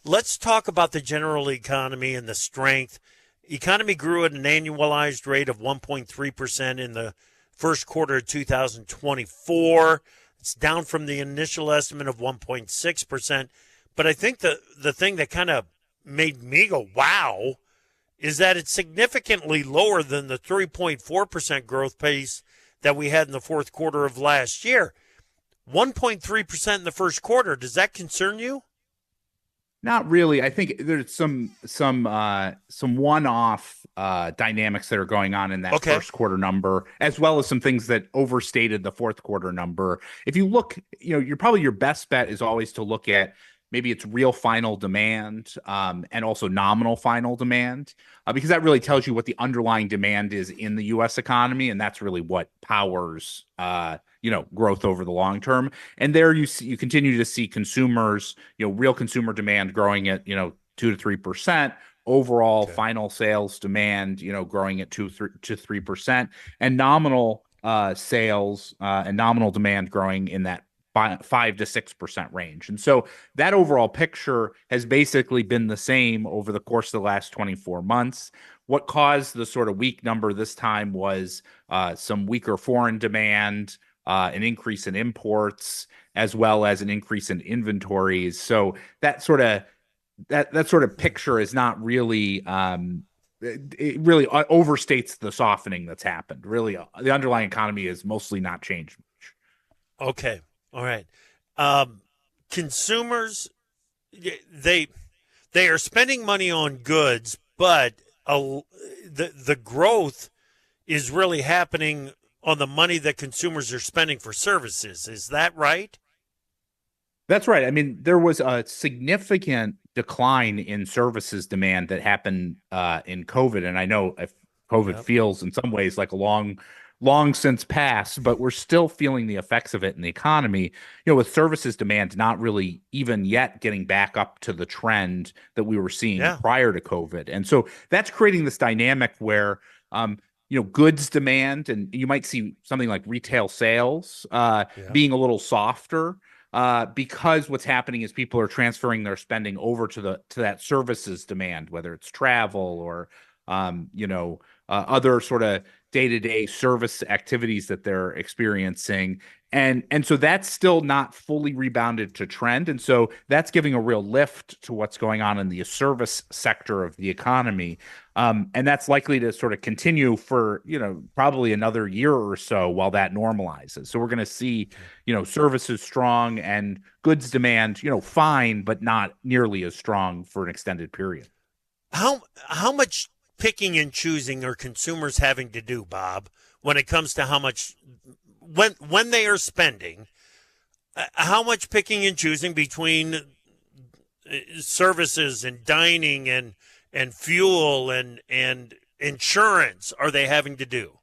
let's talk about the general economy and the strength. Economy grew at an annualized rate of 1.3% in the first quarter of 2024. It's down from the initial estimate of 1.6%. But I think the thing that kind of made me go, wow, is that it's significantly lower than the 3.4% growth pace that we had in the fourth quarter of last year. 1.3% in the first quarter. Does that concern you? Not really. I think there's some one-off dynamics that are going on in that first quarter number, as well as some things that overstated the fourth quarter number. If you look, your best bet is always to look at maybe it's real final demand and also nominal final demand, because that really tells you what the underlying demand is in the U.S. economy, and that's really what powers growth over the long term. And there you continue to see consumers, real consumer demand growing at 2 to 3%. Overall final sales demand, growing at 2 to 3%, and nominal sales and nominal demand growing in that 5 to 6% range. And so that overall picture has basically been the same over the course of the last 24 months. What caused the sort of weak number this time was some weaker foreign demand, an increase in imports, as well as an increase in inventories. So that sort of picture is not really it really overstates the softening that's happened. Really, the underlying economy is mostly not changed much. Okay. All right. Consumers, they are spending money on goods, but the growth is really happening on the money that consumers are spending for services. Is that right? That's right. I mean, there was a significant decline in services demand that happened in COVID. And I know if COVID feels in some ways like a long since past, but we're still feeling the effects of it in the economy, with services demand not really even yet getting back up to the trend that we were seeing prior to COVID. And so that's creating this dynamic where, goods demand, and you might see something like retail sales being a little softer because what's happening is people are transferring their spending over to that services demand, whether it's travel or, other sort of day-to-day service activities that they're experiencing. And so that's still not fully rebounded to trend. And so that's giving a real lift to what's going on in the service sector of the economy. And that's likely to sort of continue for, probably another year or so while that normalizes. So we're going to see, services strong and goods demand, fine, but not nearly as strong for an extended period. How much picking and choosing are consumers having to do, Bob, when it comes to how much when they are spending, how much picking and choosing between services and dining and fuel and insurance are they having to do?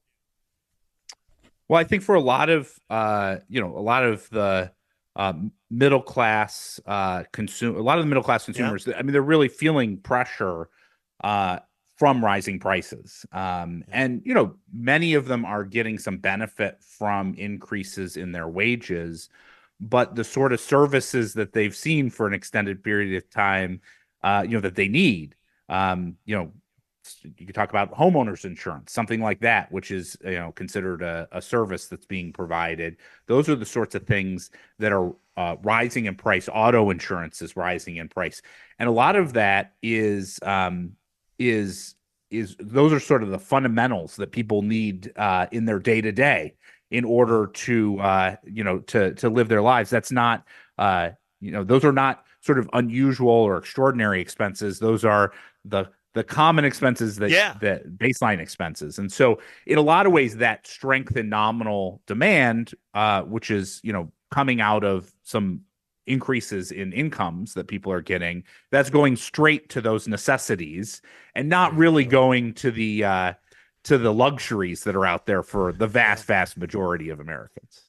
Well, I think for a lot of the middle class consumers, I mean, they're really feeling pressure from rising prices. And, many of them are getting some benefit from increases in their wages, but the sort of services that they've seen for an extended period of time, that they need, you could talk about homeowners insurance, something like that, which is, considered a service that's being provided. Those are the sorts of things that are rising in price. Auto insurance is rising in price. And a lot of that is those are sort of the fundamentals that people need in their day to day in order to to live their lives. That's not those are not sort of unusual or extraordinary expenses. Those are the common expenses that baseline expenses. And so in a lot of ways that strength in nominal demand, which is coming out of some increases in incomes that people are getting, that's going straight to those necessities and not really going to the luxuries that are out there for the vast majority of Americans.